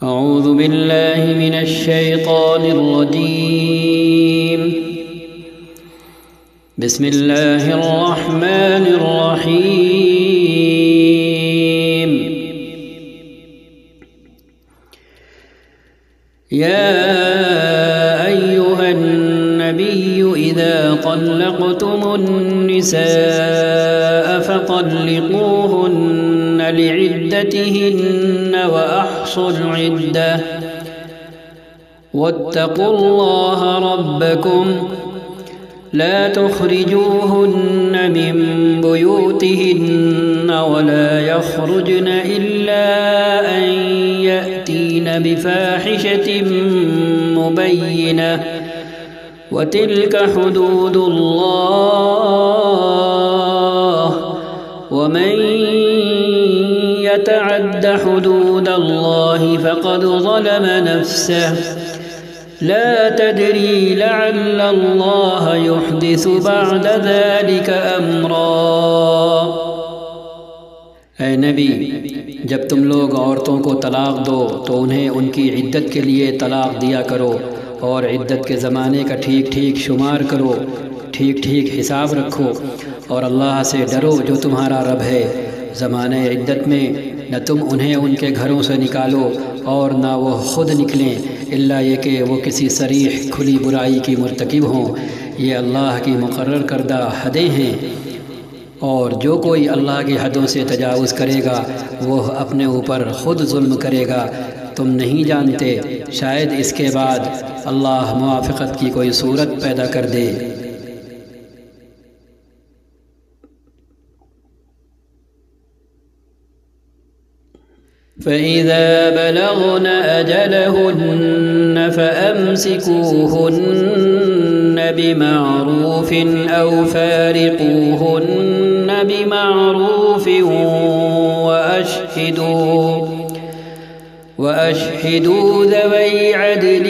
أعوذ بالله من الشيطان الرجيم. بسم الله الرحمن الرحيم. يا أيها النبي إذا طلقتم النساء فطلقوهن لعدتهن وأحصوا العدة واتقوا الله ربكم لا تخرجوهن من بيوتهن ولا يخرجن إلا أن يأتين بفاحشة مبينة وتلك حدود الله ومن يتعد حدود الله فقد ظلم نفسه لا تدري لعل الله يحدث بعد ذلك أمرا. اے نبی، جب تم لوگ عورتوں کو طلاق دو تو انہیں ان کی عدت کے لیے طلاق دیا کرو اور عدت کے زمانے کا ٹھیک ٹھیک شمار کرو، ٹھیک ٹھیک حساب رکھو اور اللہ سے ڈرو جو تمہارا رب ہے. زمانۂ عدت میں نہ تم انہیں ان کے گھروں سے نکالو اور نہ وہ خود نکلیں الا یہ کہ وہ کسی صریح کھلی برائی کی مرتکب ہوں. یہ اللہ کی مقرر کردہ حدیں ہیں اور جو کوئی اللہ کی حدوں سے تجاوز کرے گا وہ اپنے اوپر خود ظلم کرے گا. تم نہیں جانتے، شاید اس کے بعد اللہ موافقت کی کوئی صورت پیدا کر دے. فَإِذَا بَلَغْنَ أَجَلَهُنَّ فَأَمْسِكُوهُنَّ بِمَعْرُوفٍ أَوْ فَارِقُوهُنَّ بِمَعْرُوفٍ وَأَشْهِدُوا ذَوَيْ عَدْلٍ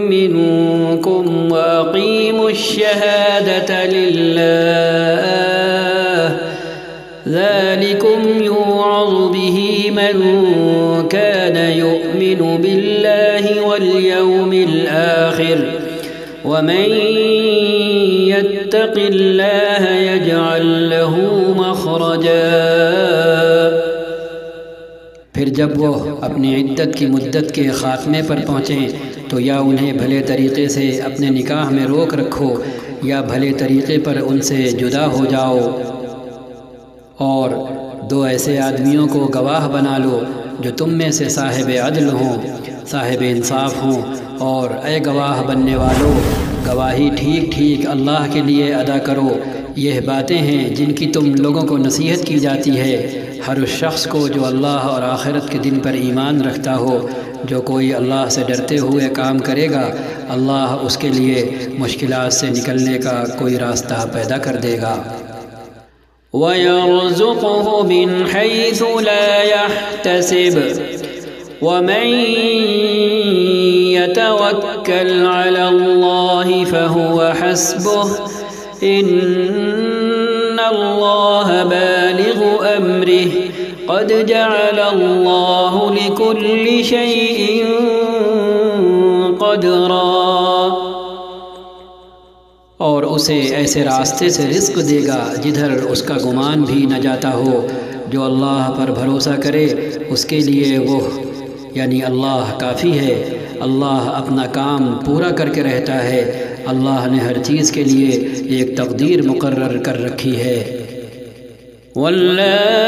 مِّنكُمْ وَأَقِيمُوا الشَّهَادَةَ لِلَّهِ ذَلِكُمْ يُوعَظُ بِهِ من كان يؤمن بالله واليوم الآخر ومن يتق الله يجعل له مخرجا. پھر جب وہ اپنی عدت کی مدت کے خاتمے پر پہنچیں تو یا انہیں بھلے طریقے سے اپنے نکاح میں روک رکھو یا بھلے طریقے پر ان سے جدا ہو جاؤ اور دو ایسے آدمیوں کو گواہ بنا لو جو تم میں سے صاحب عدل ہوں، صاحب انصاف ہوں. اور اے گواہ بننے والو، گواہی ٹھیک ٹھیک اللہ کے لیے ادا کرو. یہ باتیں ہیں جن کی تم لوگوں کو نصیحت کی جاتی ہے، ہر اس شخص کو جو اللہ اور آخرت کے دن پر ایمان رکھتا ہو. جو کوئی اللہ سے ڈرتے ہوئے کام کرے گا اللہ اس کے لیے مشکلات سے نکلنے کا کوئی راستہ پیدا کر دے گا. وَيَرْزُقْهُ مِنْ حَيْثُ لَا يَحْتَسِبُ وَمَنْ يَتَوَكَّلْ عَلَى اللَّهِ فَهُوَ حَسْبُهُ إِنَّ اللَّهَ بَالِغُ أَمْرِهِ قَدْ جَعَلَ اللَّهُ لِكُلِّ شَيْءٍ قَدْرًا. اور اسے ایسے راستے سے رزق دے گا جدھر اس کا گمان بھی نہ جاتا ہو. جو اللہ پر بھروسہ کرے اس کے لیے وہ یعنی اللہ کافی ہے. اللہ اپنا کام پورا کر کے رہتا ہے. اللہ نے ہر چیز کے لیے ایک تقدیر مقرر کر رکھی ہے. وَاللَّائِي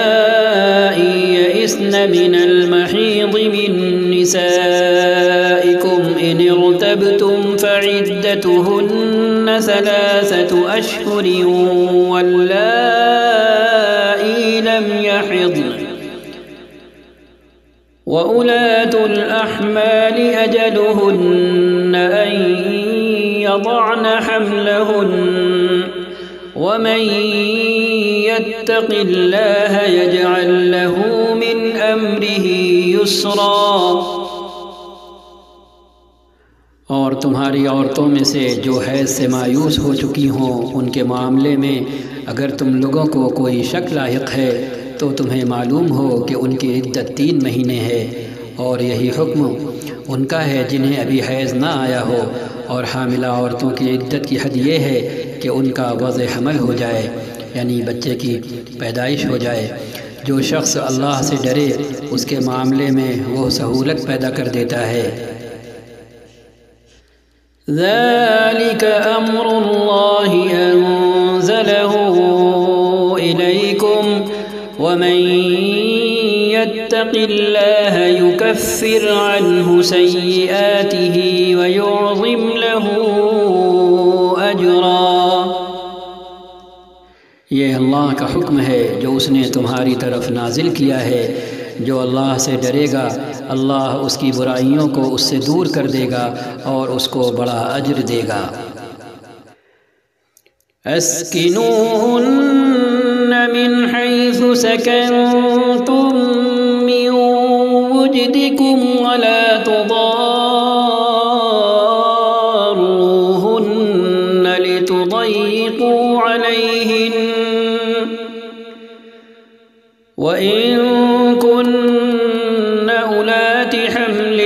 يَئِسْنَ مِنَ الْمَحِيضِ مِن نِّسَائِكُمْ إِنِ ارْتَبْتُمْ فَعِدَّتُهُنَّ 3 أشهر وَاللَّائِي لَمْ يَحِضْنَ وَأُولَاتُ الْأَحْمَالِ أَجَلُهُنَّ أَن يَضَعْنَ حَمْلَهُنَّ وَمَن يَتَّقِ اللَّهَ يَجْعَل لَّهُ مِنْ أَمْرِهِ يُسْرًا. اور تمہاری عورتوں میں سے جو حیض سے مایوس ہو چکی ہوں ان کے معاملے میں اگر تم لوگوں کو کوئی شک لاحق ہے تو تمہیں معلوم ہو کہ ان کی عدت 3 مہینے ہے، اور یہی حکم ان کا ہے جنہیں ابھی حیض نہ آیا ہو، اور حاملہ عورتوں کی عدت کی حد یہ ہے کہ ان کا وضع حمل ہو جائے، یعنی بچے کی پیدائش ہو جائے۔ جو شخص اللہ سے ڈرے اس کے معاملے میں وہ سہولت پیدا کر دیتا ہے۔ ذَلِكَ أَمْرُ اللَّهِ أَنزَلَهُ إِلَيْكُمْ وَمَن يَتَّقِ اللَّهَ يُكَفِّرْ عَنْهُ سَيِّئَاتِهِ وَيُعْظِمْ لَهُ أَجْرًا۔ یہ اللہ کا حکم ہے جو اس نے تمہاری طرف نازل کیا ہے۔ جو اللہ سے ڈرے گا اللہ اس کی برائیوں کو اس سے دور کر دے گا اور اس کو بڑا اجر دے گا۔ اسکنوہن من حیث سکنتم من وجدکم ولا تضاروہن لتضیقوا علیہن وَإِن كُنَّ أُولَاتِ حَمْلٍ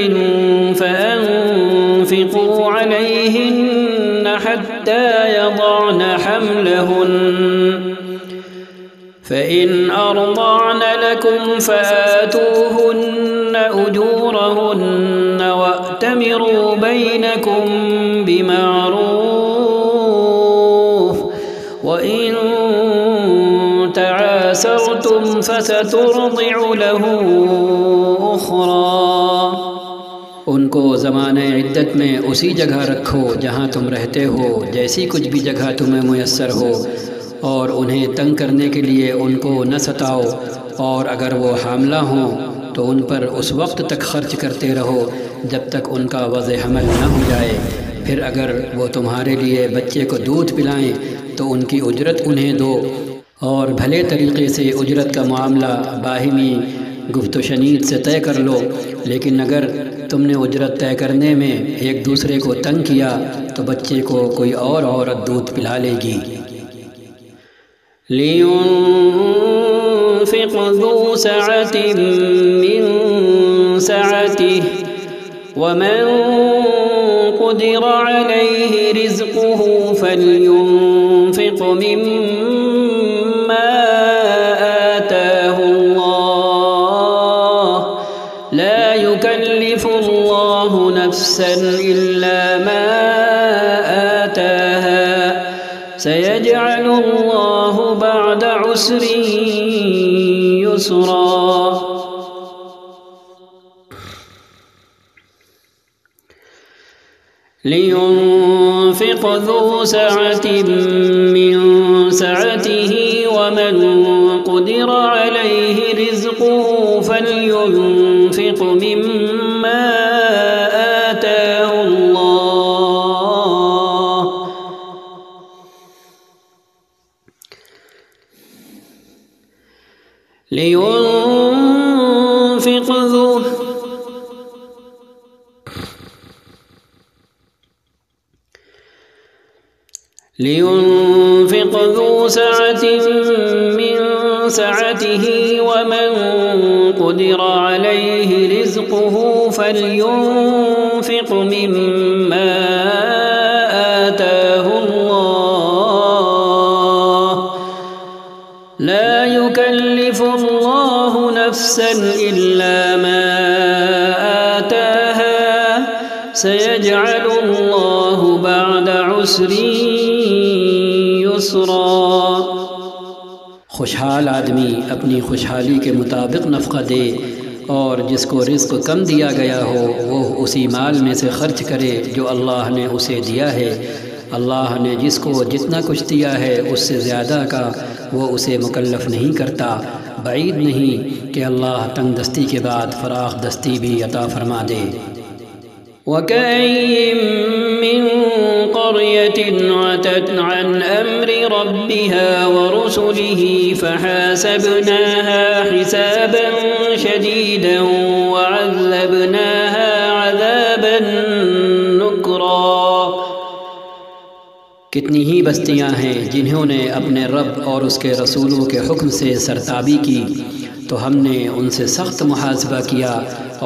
فَأَنفِقُوا عَلَيْهِنَّ حَتَّى يَضَعْنَ حَمْلَهُنَّ فَإِنْ أَرْضَعْنَ لَكُمْ فَآتُوهُنَّ أُجُورَهُنَّ وَأْتَمِرُوا بَيْنَكُمْ بِمَعْرُوفٍ وَإِن تعاسرتم فسترضع له أخرى۔ ان کو زمانۂ عدت میں اسی جگہ رکھو جہاں تم رہتے ہو، جیسی کچھ بھی جگہ تمہیں میسر ہو، اور انہیں تنگ کرنے کے لیے ان کو نہ ستاؤ، اور اگر وہ حاملہ ہوں تو ان پر اس وقت تک خرچ کرتے رہو جب تک ان کا وضع حمل نہ ہو جائے۔ پھر اگر وہ تمہارے لیے بچے کو دودھ پلائیں تو ان کی اجرت انہیں دو، اور بھلے طریقے سے اجرت کا معاملہ باہمی گفت و شنید سے طے کر لو، لیکن اگر تم نے اجرت طے کرنے میں ایک دوسرے کو تنگ کیا تو بچے کو کوئی اور عورت دودھ پلا لے گی۔ لِيُنفِقْ ذُو سَعَةٍ مِّن سَعَتِهِ وَمَن قُدِرَ عَلَيْهِ رِزْقُهُ فَلْيُنفِقْ مِمَّا آتَاهُ اللَّهُ لَا يُكَلِّفُ اللَّهُ نَفْسًا إِلَّا مَا آتَاهَا سَيَجْعَلُ اللَّهُ بَعْدَ عُسْرٍ يُسْرًا۔ لِيُنفِقْ ذُو سَعَةٍ مِّن سَعَتِهِ وَمَن قُدِرَ عَلَيْهِ رِزْقُهُ فَلْيُنفِقْ مِمَّا آتَاهُ اللَّهُ لِيُنفِقْ ذُو سَعَةٍ مِّن سَعَتِهِ وَمَن قُدِرَ عَلَيْهِ رِزْقُهُ فَلْيُنفِقْ مِمَّا آتَاهُ اللَّهُ لَا يُكَلِّفُ اللَّهُ نَفْسًا إِلَّا مَا آتَاهَا سَيَجْعَلُ اللَّهُ بَعْدَ عُسْرٍ يُسْرًا۔ خوشحال آدمی اپنی خوشحالی کے مطابق نفقہ دے، اور جس کو رزق کم دیا گیا ہو وہ اسی مال میں سے خرچ کرے جو اللہ نے اسے دیا ہے۔ اللہ نے جس کو جتنا کچھ دیا ہے اس سے زیادہ کا وہ اسے مکلف نہیں کرتا۔ بعید نہیں کہ اللہ تنگ دستی کے بعد فراخ دستی بھی عطا فرما دے۔ وَكَأَيِّن مِّن قَرْيَةٍ عَتَتْ عَنْ أَمْرِ رَبِّهَا وَرُسُلِهِ فَحَاسَبْنَاهَا حِسَابًا شَدِيدًا وَعَذَّبْنَاهَا عَذَابًا نُكْرًا۔ کتنی ہی بستیاں ہیں جنہوں نے اپنے رب اور اس کے رسولوں کے حکم سے سرتابی کی، تو ہم نے ان سے سخت محاسبہ کیا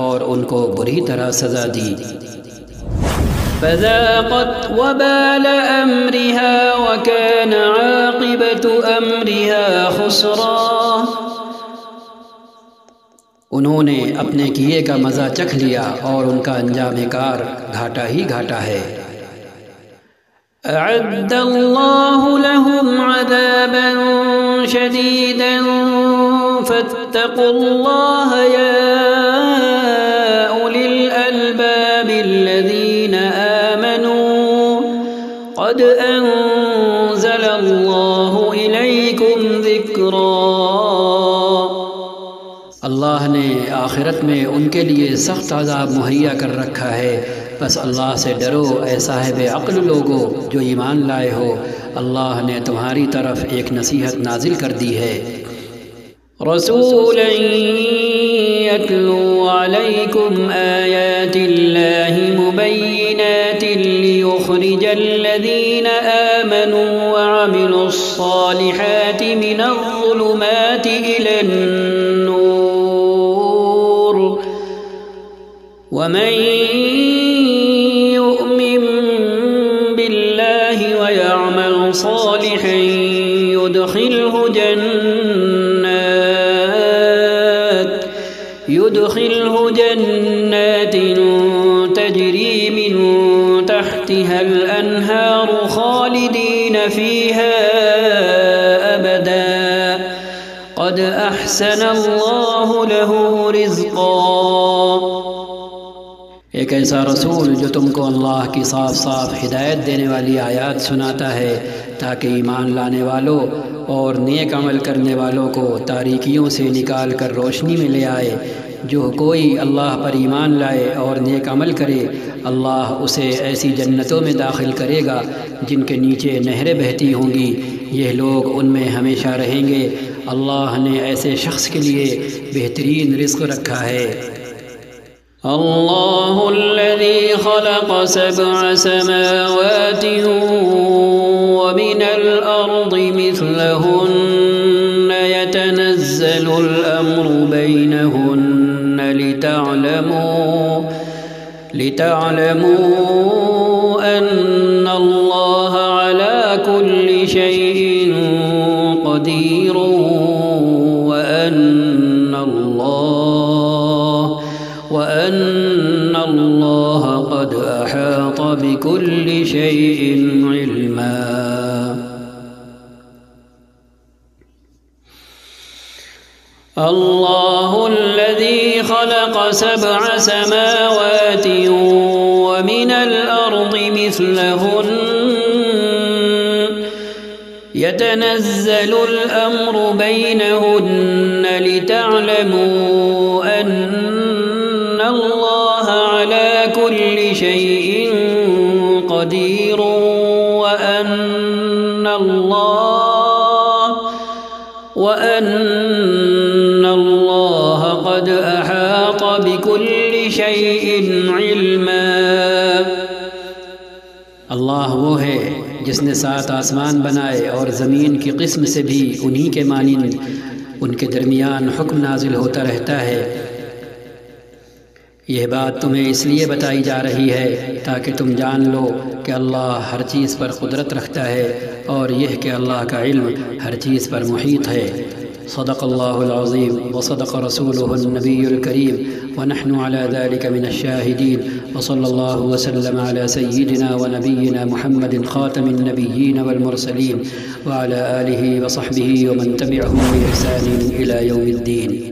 اور ان کو بری طرح سزا دی۔ فذاقت وبال أمرها وكان عاقبة أمرها خسرا، انہوں نے اپنے کیے کا مزہ چکھ لیا اور ان کا انجام کار گھاٹا ہی گھاٹا ہے۔ اعد اللہ لهم عذابا شدیدا فاتقوا اللہ یا اولی الالباب الذین آمنوا قد انزل اللہ الیکم ذکرا۔ اللہ نے آخرت میں ان کے لیے سخت عذاب مہیا کر رکھا ہے، بس اللہ سے ڈرو اے صاحب عقل لوگو جو ایمان لائے ہو، اللہ نے تمہاری طرف ایک نصیحت نازل کر دی ہے۔ رسولا یتلو علیکم آیات اللہ مبینات لیخرج الذین آمنوا وعملوا الصالحات من الظلمات إلى النور ومن يؤمن بالله ويعمل صالحا يدخله جنات تجري من تحتها الأنهار خالدين فيها أبدا قد أحسن الله له رزقا۔ ایک ایسا رسول جو تم کو اللہ کی صاف صاف ہدایت دینے والی آیات سناتا ہے تاکہ ایمان لانے والوں اور نیک عمل کرنے والوں کو تاریکیوں سے نکال کر روشنی میں لے آئے۔ جو کوئی اللہ پر ایمان لائے اور نیک عمل کرے، اللہ اسے ایسی جنتوں میں داخل کرے گا جن کے نیچے نہریں بہتی ہوں گی، یہ لوگ ان میں ہمیشہ رہیں گے۔ اللہ نے ایسے شخص کے لیے بہترین رزق رکھا ہے۔ اللہ الذي خلق سبع سماوات ومن الأرض مثلهن يتنزل الأمر بينهن لتعلموا أن الله على كل شيء قدير وأن الله قد أحاط بكل شيء علما۔ الله الذي خلق سبع سماوات ومن الأرض مثلهن يتنزل الأمر بينهن لتعلموا أن الله على كل شيء قدير وأن الله قد أحاط بكل شيء علما۔ اللہ وہ ہے جس نے 7 آسمان بنائے اور زمین کی قسم سے بھی انہی کے مانند ان کے درمیان حکم نازل ہوتا رہتا ہے۔ یہ بات تمہیں اس لیے بتائی جا رہی ہے تاکہ تم جان لو کہ اللہ ہر چیز پر قدرت رکھتا ہے اور یہ کہ اللہ کا علم ہر چیز پر محیط ہے۔ صدق اللہ العظیم وصدق رسولہ النبی الکریم ونحن على ذلك من الشاہدین وصلی اللہ وسلم على سیدنا ونبینا محمد خاتم النبیین والمرسلین وعلى آلہ وصحبہ ومن تبعهم بإحسان إلى يوم الدین۔